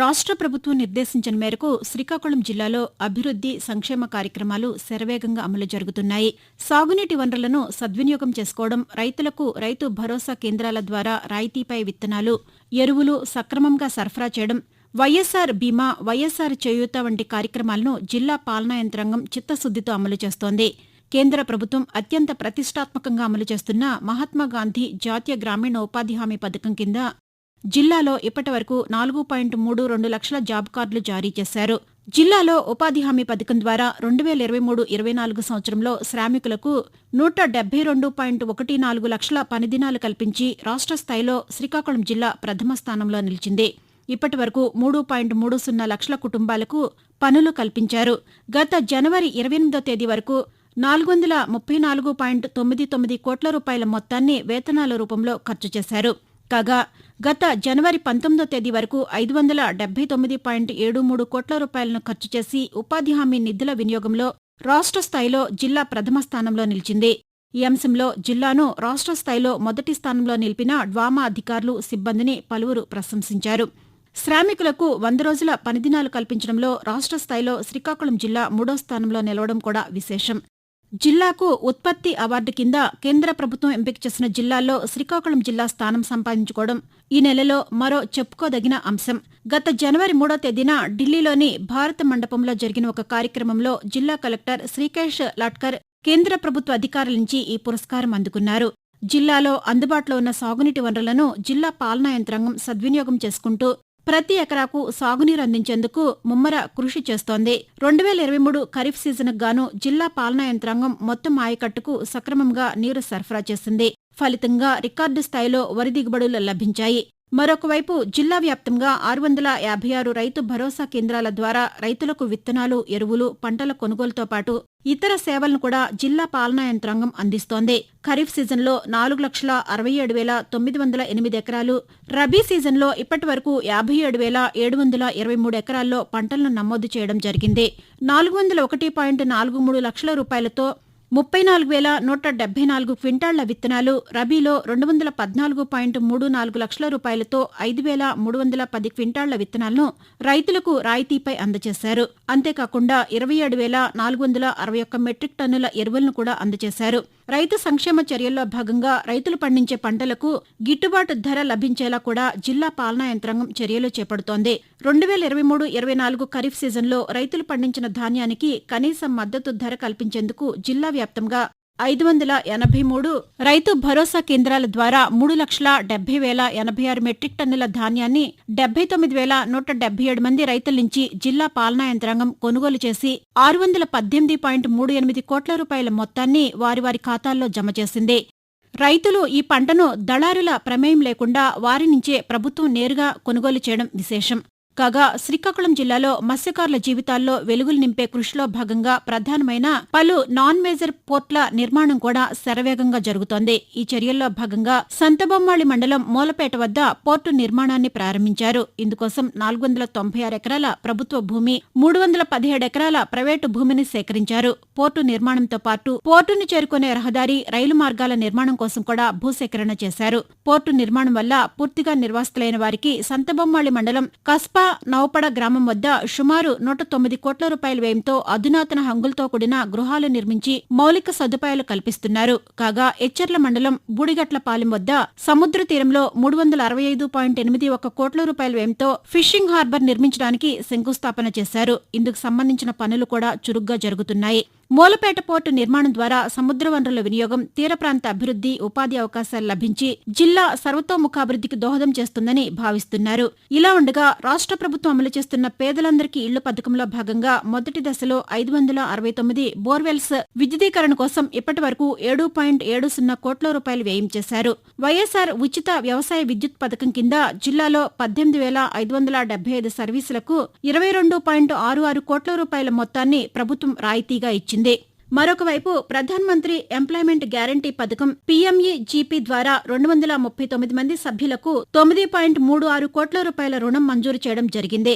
రాష్ట్ర ప్రభుత్వం నిర్దేశించిన మేరకు శ్రీకాకుళం జిల్లాలో అభివృద్ది, సంక్షేమ కార్యక్రమాలు శరవేగంగా అమలు జరుగుతున్నాయి. సాగునీటి వనరులను సద్వినియోగం చేసుకోవడం, రైతులకు రైతు భరోసా కేంద్రాల ద్వారా రాయితీపై విత్తనాలు, ఎరువులు సక్రమంగా సరఫరా చేయడం, వైఎస్సార్ బీమా, వైఎస్సార్ చేయూత వంటి కార్యక్రమాలను జిల్లా పాలనా యంత్రాంగం చిత్తశుద్దితో అమలు చేస్తోంది. కేంద్ర ప్రభుత్వం అత్యంత ప్రతిష్టాత్మకంగా అమలు చేస్తున్న మహాత్మాగాంధీ జాతీయ గ్రామీణ ఉపాధి హామీ పథకం కింద జిల్లాలో ఇప్పటివరకు 4.32 లక్షల జాబ్ కార్డులు జారీ చేశారు. జిల్లాలో ఉపాధి హామీ పథకం ద్వారా 2023-24 సంవత్సరంలో శ్రామికులకు 172.14 లక్షల పనిదినాలు కల్పించి రాష్ట్ర స్థాయిలో శ్రీకాకుళం జిల్లా ప్రథమ స్థానంలో నిలిచింది. ఇప్పటివరకు 3.30 లక్షల కుటుంబాలకు పనులు కల్పించారు. గత జనవరి 28వ తేదీ వరకు 434.99 కోట్ల రూపాయల మొత్తాన్ని వేతనాల రూపంలో ఖర్చు చేశారు. కాగా గత జనవరి 19వ తేదీ వరకు 579.73 కోట్ల రూపాయలను ఖర్చు చేసి ఉపాధి హామీ నిధుల వినియోగంలో రాష్ట్ర స్థాయిలో జిల్లా ప్రథమ స్థానంలో నిలిచింది. ఈ అంశంలో జిల్లాను రాష్ట్ర స్థాయిలో మొదటి స్థానంలో నిలిపిన డ్వామా అధికారులు, సిబ్బందిని పలువురు ప్రశంసించారు. శ్రామికులకు 100 రోజుల పనిదినాలు కల్పించడంలో రాష్ట్ర స్థాయిలో శ్రీకాకుళం జిల్లా 3వ స్థానంలో నిలవడం కూడా విశేషం. జిల్లాకు ఉత్పత్తి అవార్డు కింద కేంద్ర ప్రభుత్వం ఎంపిక చేసిన జిల్లాల్లో శ్రీకాకుళం జిల్లా స్థానం సంపాదించుకోవడం ఈ నెలలో మరో చెప్పుకోదగిన అంశం. గత జనవరి 3వ తేదీన ఢిల్లీలోని భారత మండపంలో జరిగిన ఒక కార్యక్రమంలో జిల్లా కలెక్టర్ శ్రీకేష్ లాట్కర్ కేంద్ర ప్రభుత్వ అధికారుల నుంచి ఈ పురస్కారం అందుకున్నారు. జిల్లాలో అందుబాటులో ఉన్న సాగునీటి వనరులను జిల్లా పాలనా యంత్రాంగం సద్వినియోగం చేసుకుంటూ ప్రతి ఎకరాకు సాగునీరు అందించేందుకు ముమ్మర కృషి చేస్తోంది. 2023 ఖరీఫ్ సీజన్కు గాను జిల్లా పాలనా యంత్రాంగం మొత్తం ఆయకట్టుకు సక్రమంగా నీరు సరఫరా చేసింది. ఫలితంగా రికార్డు స్థాయిలో వరి దిగుబడులు లభించాయి. మరొకవైపు జిల్లా వ్యాప్తంగా 656 రైతు భరోసా కేంద్రాల ద్వారా రైతులకు విత్తనాలు, ఎరువులు, పంటల కొనుగోలుతో పాటు ఇతర సేవలను కూడా జిల్లా పాలనా యంత్రాంగం అందిస్తోంది. ఖరీఫ్ సీజన్లో 4,67,908 ఎకరాలు, రబీ సీజన్లో ఇప్పటివరకు 57,723 ఎకరాల్లో పంటలను నమోదు చేయడం జరిగింది. 401.43 లక్షల రూపాయలతో 34,174 క్వింటాళ్ల విత్తనాలు, రబీలో 214.34 లక్షల రూపాయలతో 5,310 క్వింటాళ్ల విత్తనాలను రైతులకు రాయితీపై అందజేశారు. అంతేకాకుండా 27,461 మెట్రిక్ టన్నుల ఎరువులను కూడా అందజేశారు. రైతు సంక్షేమ చర్యల్లో భాగంగా రైతులు పండించే పంటలకు గిట్టుబాటు ధర లభించేలా కూడా జిల్లా పాలనా యంత్రాంగం చర్యలు చేపడుతోంది. 2023-24 ఖరీఫ్ సీజన్లో రైతులు పండించిన ధాన్యానికి కనీస మద్దతు ధర కల్పించేందుకు జిల్లా వ్యాప్తంగా 583 రైతు భరోసా కేంద్రాల ద్వారా 3,70,086 మెట్రిక్ టన్నుల ధాన్యాన్ని 79,177 మంది రైతుల నుంచి జిల్లా పాలనా యంత్రాంగం కొనుగోలు చేసి 618.38 కోట్ల రూపాయల మొత్తాన్ని వారి ఖాతాల్లో జమ చేసింది. రైతులు ఈ పంటను దళారుల ప్రమేయం లేకుండా వారి నుంచే ప్రభుత్వం నేరుగా కొనుగోలు చేయడం విశేషం. కాగా శ్రీకాకుళం జిల్లాలో మత్స్యకారుల జీవితాల్లో వెలుగులు నింపే కృషిలో భాగంగా ప్రధానమైన పలు నాన్ మేజర్ పోర్ట్ల నిర్మాణం కూడా శరవేగంగా జరుగుతోంది. ఈ చర్యల్లో భాగంగా సంతబొమ్మాళి మండలం మూలపేట వద్ద పోర్టు నిర్మాణాన్ని ప్రారంభించారు. ఇందుకోసం 496 ఎకరాల ప్రభుత్వ భూమి, 317 ఎకరాల ప్రైవేటు భూమిని సేకరించారు. పోర్టు నిర్మాణంతో పాటు పోర్టును చేరుకునే రహదారి, రైలు మార్గాల నిర్మాణం కోసం కూడా భూసేకరణ చేశారు. పోర్టు నిర్మాణం వల్ల పూర్తిగా నిర్వాసితులైన వారికి సంతబొమ్మాళి మండలం కస్పా నౌపడ గ్రామం వద్ద సుమారు 109 కోట్ల రూపాయల వ్యయంతో అధునాతన హంగులతో కూడిన గృహాలు నిర్మించి మౌలిక సదుపాయాలు కల్పిస్తున్నారు. కాగా ఎచ్చెర్ల మండలం బూడిగట్లపాలెం వద్ద సముద్ర తీరంలో 365.81 కోట్ల రూపాయల వ్యయంతో ఫిషింగ్ హార్బర్ నిర్మించడానికి శంకుస్థాపన చేశారు. ఇందుకు సంబంధించిన పనులు కూడా చురుగ్గా జరుగుతున్నాయి. మూలపేట పోర్టు నిర్మాణం ద్వారా సముద్ర వనరుల వినియోగం, తీర ప్రాంత అభివృద్ది, ఉపాధి అవకాశాలు లభించి జిల్లా సర్వతోముఖాభివృద్దికి దోహదం చేస్తుందని భావిస్తున్నారు. ఇలా ఉండగా రాష్ట్ర ప్రభుత్వం అమలు చేస్తున్న పేదలందరికీ ఇళ్లు పథకంలో భాగంగా మొదటి దశలో 569 బోర్వెల్స్ విద్యుదీకరణ కోసం ఇప్పటి వరకు 7.70 కోట్ల రూపాయలు వ్యయం చేశారు. వైఎస్సార్ ఉచిత వ్యవసాయ విద్యుత్ పథకం కింద జిల్లాలో 18,575 సర్వీసులకు 22.66 కోట్ల రూపాయల మొత్తాన్ని ప్రభుత్వం రాయితీగా ఇచ్చింది. మరొకవైపు ప్రధానమంత్రి ఎంప్లాయ్మెంట్ గ్యారంటీ పథకం PMEGP ద్వారా 239 మంది సభ్యులకు 9.36 కోట్ల రూపాయల రుణం మంజూరు చేయడం జరిగింది.